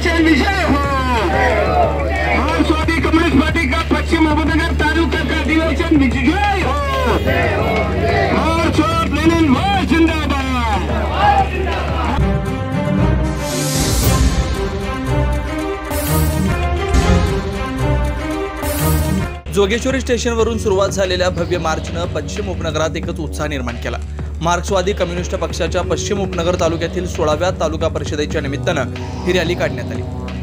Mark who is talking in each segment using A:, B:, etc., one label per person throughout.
A: अधिवेशन विजय हो। मार्क्सवादी कम्युनिस्ट पार्टी का पश्चिम अहमदनगर तालुका का अधिवेशन विजय हो। मार्क्स और लेनिन जिंदाबाद।
B: जोगेश्वरी स्टेशनवरून सुरुवात झालेल्या भव्य मार्चनं पश्चिम उपनगरात एकच उत्साह निर्माण केला। मार्क्सवादी कम्युनिस्ट पक्षाच्या पश्चिम उपनगर तालुक्यातील 16व्या तालुका परिषदेच्या निमित्तानं ही रॅली काढण्यात आली।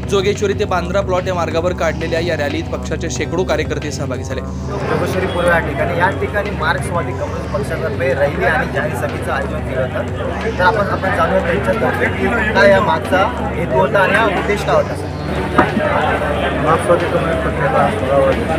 B: जोगेश्वरी ते बांद्रा प्लॉट या मार्गावर काढलेल्या या रॅलीत पक्षाचे शेकडो कार्यकर्ते सहभागी झाले।
C: जोगेश्वरी पूर्व या ठिकाणी मार्क्सवादी कम्युनिस्ट पक्षातर्फे रॅली आणि जाहीर सभेचं आयोजन केलं होतं। तर आपण जाणूया त्यांच्यातर्फे की काय या मागचा हेतू होता आणि हा उद्देश काय होता।
D: मार्क्सवादी कम्युनिस्ट पक्षाचा काम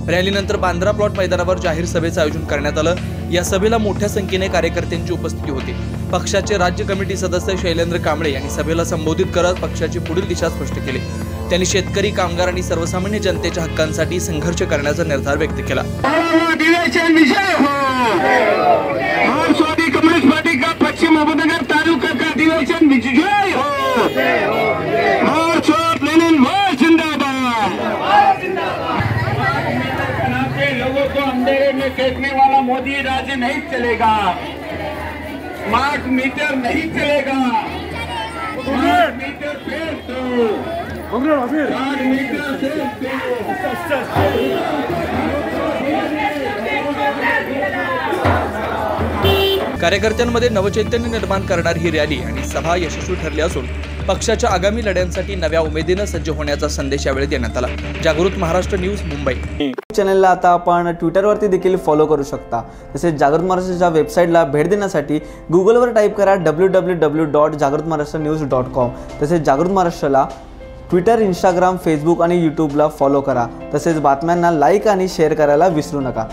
B: रॅलीनंतर बांद्रा प्लॉट मैदानावर जाहीर सभेचं आयोजन करण्यात आलं। या सभेला मोठ्या संख्येने कार्यकर्त्यांची उपस्थिती होती। पक्षाचे राज्य कमिटी सदस्य शैलेंद्र कांबळे यांनी सभेला संबोधित करत पक्षाची पुढील दिशा स्पष्ट केली। त्यांनी शेतकरी, कामगार आणि सर्वसामान्य जनतेच्या हक्कांसाठी संघर्ष करण्याचा निर्धार व्यक्त केला।
A: अधिवेशन विजय हो। मार्क्सवादी कम्युनिस्ट पार्टी का पश्चिम अहमदनगर तालुका का अधिवेशन विजय हो। मार्क्स और लेनिन जिंदाबाद। लोगों को अंधेरे में फेंकने वाला मोदी राज नहीं चलेगा। स्मार्ट मीटर नहीं चलेगा। स्मार्ट मीटर फेल दो। स्मार्ट मीटर फेल
B: कार्यकर्त्यांमध्ये नवचैतन्य निर्माण करणारी ही रॅली आणि सभा यशस्वी ठरली असून पक्षाच्या आगामी लढ्यांसाठी नव्या उमेदीने सज्ज होण्याचा संदेश यावेळी देण्यात आला। जागृत महाराष्ट्र न्यूज, मुंबई।
E: चॅनलला आता आपण ट्विटरवरती देखील फॉलो करू शकता। तसेच जागृत महाराष्ट्राच्या वेबसाईटला भेट देण्यासाठी गुगलवर टाईप करा www.jagrutmaharashtranews.com। तसेच जागृत महाराष्ट्राला ट्विटर, इंस्टाग्राम, फेसबुक आणि यूट्यूबला फॉलो करा। तसेच बातम्यांना लाईक आणि शेअर करायला विसरू नका।